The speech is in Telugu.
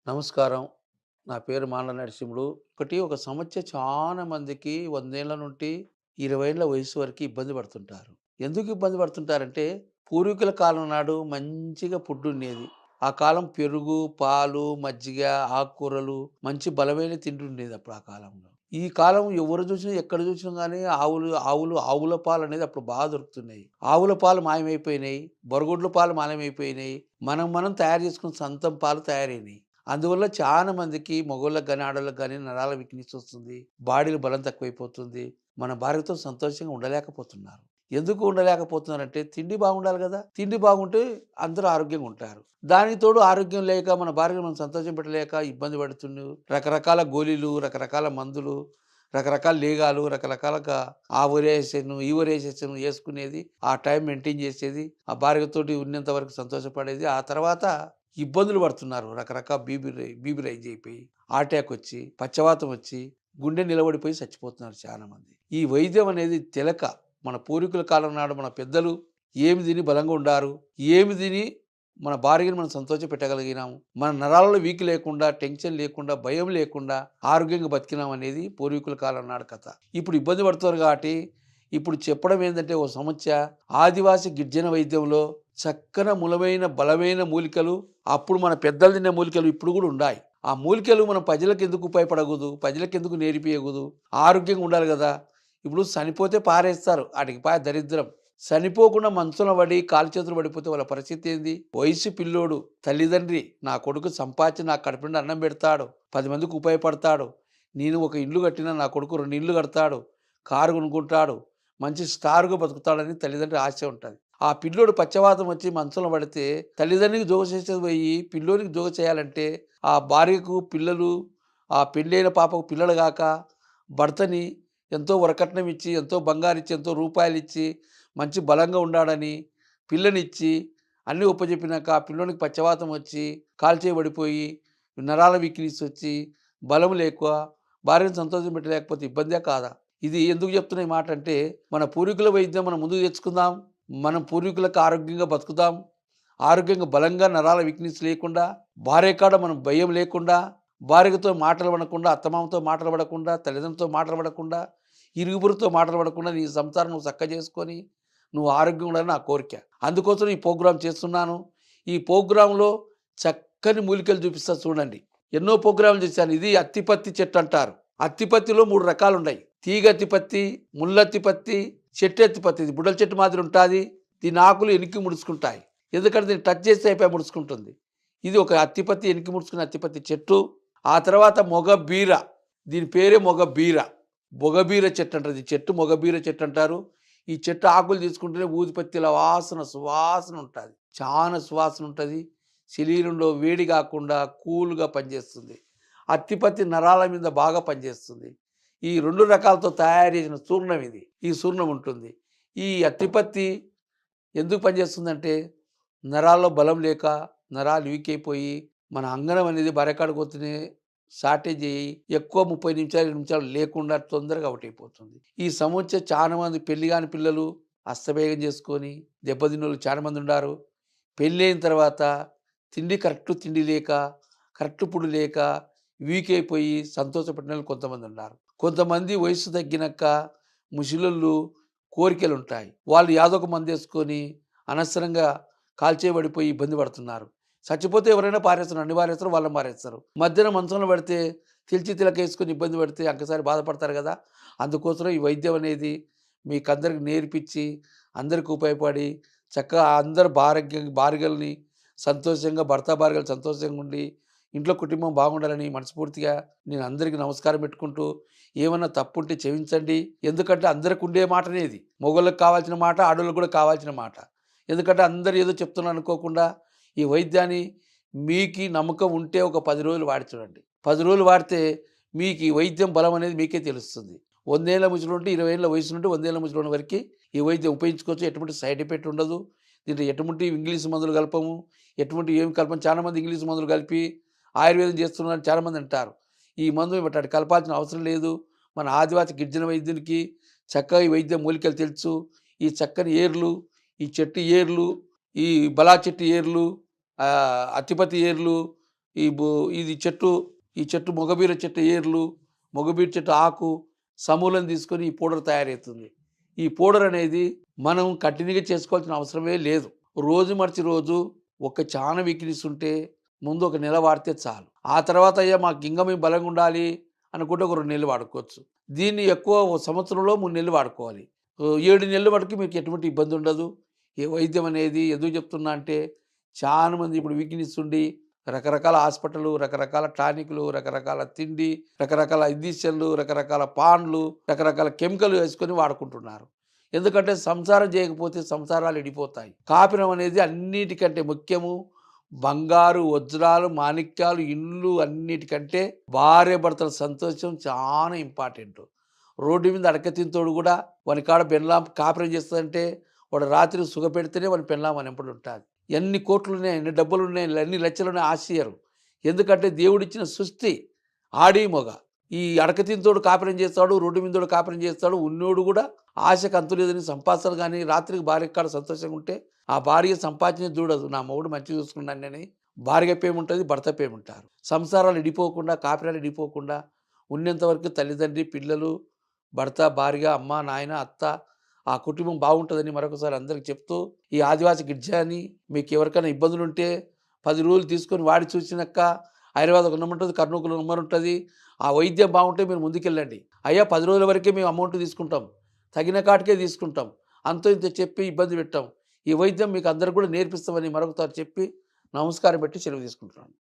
నమస్కారం. నా పేరు మాండ్ల నరసింహుడు. ఒక సమస్య చాలా మందికి 100 ఏళ్ల నుండి 20 ఏళ్ల వయసు వరకు ఇబ్బంది పడుతుంటారు. ఎందుకు ఇబ్బంది పడుతుంటారంటే, పూర్వీకుల కాలం నాడు మంచిగా ఫుడ్ ఉండేది. ఆ కాలం పెరుగు, పాలు, మజ్జిగ, ఆకుకూరలు మంచి బలమైన తిండి ఉండేది అప్పుడు ఆ కాలంలో. ఈ కాలం ఎవరు చూసినా, ఎక్కడ చూసినా గానీ ఆవుల పాలనేది అప్పుడు బాగా దొరుకుతున్నాయి. ఆవుల పాలు మాయమైపోయినాయి. బర్రెగొడ్ల పాలు మాయమైపోయినాయి. మనం తయారు చేసుకున్న సంతం పాలు తయారైనాయి. అందువల్ల చాలా మందికి మగోళ్ళకి గాని, ఆడోళ్ళకి గాని నరాల వీక్‌నెస్ వస్తుంది. బాడీలో బలం తక్కువైపోతుంది. మన భార్యతో సంతోషంగా ఉండలేకపోతున్నారు. ఎందుకు ఉండలేకపోతున్నారంటే తిండి బాగుండాలి గదా! తిండి బాగుంటే అందరూ ఆరోగ్యంగా ఉంటారు. దానికి తోడు ఆరోగ్యం లేక మన భార్యను మనం సంతోషం పెట్టలేక ఇబ్బంది పడుతుండు. రకరకాల గోళీలు, రకరకాల మందులు, రకరకాల లేగాలు, రకరకాలుగా ఆ ఒరేసేను, ఈ ఒరేసేసాను యేసుకునేది. ఆ టైం మెయింటైన్ చేసేది. ఆ భార్యతోటి ఉన్నంత వరకు సంతోషపడేది. ఆ తర్వాత ఇబ్బందులు పడుతున్నారు. రకరకాల బీపీ రైజ్ అయిపోయి, హార్ట్ అటాక్ వచ్చి, పక్షవాతం వచ్చి, గుండె నిలబడిపోయి చచ్చిపోతున్నారు చాలామంది. ఈ వైద్యం అనేది తెలక మన పూర్వీకుల కాలం నాడు మన పెద్దలు ఏమి తిని బలంగా ఉండారు, ఏమి తిని మన భార్యను మనం సంతోషపెట్టగలిగినాము, మన నరాలలో వీక్ లేకుండా, టెన్షన్ లేకుండా, భయం లేకుండా ఆరోగ్యంగా బతికినాం అనేది పూర్వీకుల కాలం నాడు కథ. ఇప్పుడు ఇబ్బంది పడుతున్నారు కాబట్టి ఇప్పుడు చెప్పడం ఏంటంటే ఓ సమస్య ఆదివాసి గిరిజన వైద్యంలో చక్కన మూలమైన బలమైన మూలికలు అప్పుడు మన పెద్దలు తినే మూలికలు ఇప్పుడు కూడా ఉన్నాయి. ఆ మూలికలు మనం ప్రజలకు ఎందుకు ఉపయోగపడకూడదు, ప్రజలకు ఎందుకు నేర్పియకూడదు, ఆరోగ్యంగా ఉండాలి కదా. ఇప్పుడు చనిపోతే పారేస్తారు, ఆటికి పాయ దరిద్రం. చనిపోకుండా మంచంలో పడి కాలు చేతులు పడిపోతే వాళ్ళ పరిస్థితి ఏంది? వయసు పిల్లోడు తల్లిదండ్రి నా కొడుకు సంపాదించి నా కడుపు నిండా అన్నం పెడతాడు, 10 మందికి ఉపయోగపడతాడు, నేను ఒక ఇల్లు కట్టినా నా కొడుకు 2 ఇల్లు కడతాడు, కారు కొనుక్కుంటాడు, మంచి స్టార్గా బతుకుతాడని తల్లిదండ్రి ఆశ ఉంటుంది. ఆ పిల్లోడు పక్షవాతం వచ్చి మంచంలో పడితే తల్లిదండ్రికి జోగ చేసేది పోయి పిల్లోనికి జోగ చేయాలంటే ఆ భార్యకు పిల్లలు, ఆ పెళ్ళైన పాపకు పిల్లలు గాక భర్తని ఎంతో వరకట్నం ఇచ్చి, ఎంతో బంగారు ఇచ్చి, ఎంతో రూపాయలు ఇచ్చి, మంచి బలంగా ఉండాడని పిల్లనిచ్చి అన్నీ ఒప్పజెప్పినాక ఆ పిల్లోనికి పక్షవాతం వచ్చి కాల్చేయబడిపోయి నరాల వీక్‌నెస్ వచ్చి బలం లేక భార్యను సంతోషం పెట్టలేకపోతే ఇబ్బందే కాదా? ఇది ఎందుకు చెప్తున్నా ఈ మాట అంటే, మన పూర్వీకుల వైద్యం మనం ముందుకు తెచ్చుకుందాం. మనం పూర్వీకులకు ఆరోగ్యంగా బతుకుదాం. ఆరోగ్యంగా బలంగా నరాల వీక్‌నెస్ లేకుండా, భార్య కాడ మనం భయం లేకుండా, భార్యతో మాటలు పడకుండా, అత్తమామతో మాటలు పడకుండా, తల్లిదండ్రులతో మాటలు పడకుండా, ఇరుగుపొరుగుతో మాటలు పడకుండా నీ సంసారం నువ్వు చక్కగా చేసుకొని, నువ్వు ఆరోగ్యంగా ఉండాలని నా కోరిక. అందుకోసం ఈ ప్రోగ్రామ్ చేస్తున్నాను. ఈ ప్రోగ్రామ్‌లో చక్కని మూలికలు చూపిస్తా చూడండి. ఎన్నో ప్రోగ్రామ్‌లు చేశాను. ఇది అత్తిపత్తి చెట్టు అంటారు. అత్తిపత్తిలో 3 రకాలున్నాయి. తీగ అత్తిపత్తి, ముల్లత్తిపత్తి, చెట్టు అత్తిపత్తి. ఇది బుడ్డల చెట్టు మాదిరి ఉంటాది. దీని ఆకులు ఎనికి ముడుచుకుంటాయి. ఎందుకంటే దీన్ని టచ్ చేస్తే అయిపోయి ముడుచుకుంటుంది. ఇది ఒక అత్తిపత్తి, ఎనికి ముడుచుకునే అత్తిపత్తి చెట్టు. ఆ తర్వాత మొగబీర. దీని పేరే మొగబీర. మొగబీర చెట్టు అంటారు. ఈ చెట్టు మొగబీర చెట్టు అంటారు. ఈ చెట్టు ఆకులు తీసుకుంటేనే ఊదిపత్తిల సువాసన ఉంటుంది. చాలా సువాసన ఉంటుంది. శరీరంలో వేడి కాకుండా కూల్గా పనిచేస్తుంది. అత్తిపత్తి నరాల మీద బాగా పనిచేస్తుంది. ఈ 2 రకాలతో తయారు చేసిన చూర్ణం ఇది. ఈ చూర్ణం ఉంటుంది. ఈ అత్తిపత్తి ఎందుకు పనిచేస్తుందంటే, నరాల్లో బలం లేక, నరాలు వీక్ అయిపోయి, మన అంగనం అనేది బరకాడిపోతేనే షార్టేజ్ అయ్యి, ఎక్కువ 30 నిమిషాలు, 20 నిమిషాలు లేకుండా తొందరగా అవుట్ అయిపోతుంది. ఈ సమస్య చాలా మంది పెళ్లి కాని పిల్లలు అస్తవేగం చేసుకొని దెబ్బతిన్నోళ్ళు చాలా మంది ఉన్నారు. పెళ్ళైన తర్వాత కరెక్ట్ తిండి లేక, కరెక్ట్ ఫుడ్ లేక వీక్ అయిపోయి సంతోషపడినోళ్ళు కొంతమంది ఉన్నారు. కొంతమంది వయసు తగ్గినాక ముసలోళ్ళు కోరికలుంటాయి. వాళ్ళు యాదో ఒక మందేసుకొని అనవసరంగా కాల్చేయబడిపోయి ఇబ్బంది పడుతున్నారు. చచ్చిపోతే ఎవరైనా పారేస్తారు. నన్ను పారేస్తారు, వాళ్ళని పారేస్తారు. మధ్యన మంచంలో పడితే తిలకేసుకొని ఇబ్బంది పడితే ఒక్కసారి బాధపడతారు కదా! అందుకోసం ఈ వైద్యం అనేది మీకందరికి నేర్పించి, అందరికి ఉపయోగపడి, చక్కగా అందరు భార్యలని సంతోషంగా భార్యలు సంతోషంగా ఉండి, ఇంట్లో కుటుంబం బాగుండాలని మనస్ఫూర్తిగా నేను అందరికీ నమస్కారం పెట్టుకుంటూ, ఏమన్నా తప్పుంటే క్షమించండి. ఎందుకంటే అందరికి ఉండే మాటనే ఇది. మగోళ్ళకి కావాల్సిన మాట, ఆడోళ్ళకి కూడా కావాల్సిన మాట. ఎందుకంటే అందరూ ఏదో చెప్తున్నారు అనుకోకుండా ఈ వైద్యాన్ని మీకి నమ్మకం ఉంటే ఒక 10 రోజులు వాడి చూడండి. 10 రోజులు వాడితే మీకు ఈ వైద్యం బలం అనేది మీకే తెలుస్తుంది. 100 ఏళ్ల ముసలి నుండి 20 ఏళ్ల వయసు నుండి 100 ఏళ్ల ముసలి వరకు ఈ వైద్యం ఉపయోగించుకోవచ్చు. ఎటువంటి సైడ్ ఎఫెక్ట్ ఉండదు. దీంట్లో ఎటువంటి ఇంగ్లీష్ మందులు కలపము. ఎటువంటి ఏమి కలపము. చాలామంది ఇంగ్లీష్ మందులు కలిపి ఆయుర్వేదం చేస్తున్నారని చాలామంది అంటారు. ఈ మందు అటు కలపాల్సిన అవసరం లేదు. మన ఆదివాసి గిరిజన వైద్యునికి చక్కగా ఈ వైద్య మూలికలు తెలుసు. ఈ చక్కని ఏర్లు, ఈ చెట్టు ఏర్లు, ఈ బలా చెట్టు ఏర్లు, అత్తిపత్తి ఏర్లు, ఈ బు ఇది చెట్టు, ఈ చెట్టు మొగబీర చెట్టు ఏర్లు, మొగబీర చెట్టు ఆకు, సమూలం తీసుకొని ఈ పౌడర్ తయారవుతుంది. ఈ పౌడర్ అనేది మనం కంటిన్యూగా చేసుకోవాల్సిన అవసరమే లేదు. రోజు మార్చి రోజు ఒక చాన వీక్‌నెస్ ఉంటే ముందు ఒక నెల వాడితే చాలు. ఆ తర్వాత అయ్యా మాకు ఇంకా మేము బలంగా ఉండాలి అనుకుంటే ఒక 2 నెలలు వాడుకోవచ్చు. దీన్ని ఎక్కువ ఓ సంవత్సరంలో 3 నెలలు వాడుకోవాలి. 7 నెలల వరకు మీకు ఎటువంటి ఇబ్బంది ఉండదు. ఈ వైద్యం అనేది ఎందుకు చెప్తున్నా అంటే చాలా మంది ఇప్పుడు వీక్‌నెస్ ఉండి రకరకాల హాస్పిటల్‌లు, రకరకాల టానిక్‌లు, రకరకాల తిండి, రకరకాల ఇంజెక్షన్‌లు, రకరకాల పాన్లు, రకరకాల కెమికల్ వేసుకొని వాడుకుంటున్నారు. ఎందుకంటే సంసారం చేయకపోతే సంసారాలు ఇడిపోతాయి. కాపురం అనేది అన్నిటికంటే ముఖ్యము. బంగారు, వజ్రాలు, మాణిక్యాలు, ఇండ్లు అన్నిటికంటే భార్యాభర్తల సంతోషం చాలా ఇంపార్టెంట్. రోడ్డు మీద అడక తింటోడు కూడా వాని కాడ పెళ్ళాం కాపురం చేస్తదంటే వాడు రాత్రి సుఖపెడితేనే వాని పెళ్ళాం వాని వెంబడి ఉంటాది. ఎన్ని కోట్లున్నాయి, ఎన్ని డబ్బులున్నాయి, ఎన్ని లక్షలున్నాయి ఆశియరు. ఎందుకంటే దేవుడిచ్చిన సృష్టి ఆడి మొగ. ఈ అడక తింటోడు కాపురం చేస్తాడు, రోడ్డు మీదోడు కాపురం చేస్తాడు. ఉన్నోడు కూడా ఆశకు అంతు లేదని సంపాదిస్తాడు. కానీ రాత్రికి భార్య కాడ సంతోషంగా ఉంటే ఆ భార్య సంపాదించిన చూడదు. నా మొగుడు మంచిగా చూసుకున్నానని భార్య పేముంటుంది, భర్త పేముంటారు. సంసారాలు ఇడిపోకుండా, కాపురాలు ఇడిపోకుండా ఉన్నంత వరకు తల్లిదండ్రి, పిల్లలు, భర్త, భార్య, అమ్మ, నాయన, అత్త ఆ కుటుంబం బాగుంటుందని మరొకసారి అందరికి చెప్తూ ఈ ఆదివాసి గిడ్జా అని మీకు ఎవరికైనా ఇబ్బందులు ఉంటే 10 రోజులు తీసుకొని వాడి చూసినాక హైదరాబాద్ ఒక నెంబర్ ఉంటుంది, కర్నూలులో నెంబర్ ఉంటుంది. ఆ వైద్యం బాగుంటే మీరు ముందుకెళ్ళండి. అయ్యా 10 రోజుల వరకే మేము అమౌంట్ తీసుకుంటాం, తగిన కాటికే తీసుకుంటాం, అంతో ఇంత చెప్పి ఇబ్బంది పెట్టాం. ఈ వైద్యం మీకు అందరికి కూడా నేర్పిస్తామని మరొకసారి చెప్పి నమస్కారం పెట్టి సెలవు తీసుకుంటున్నాను.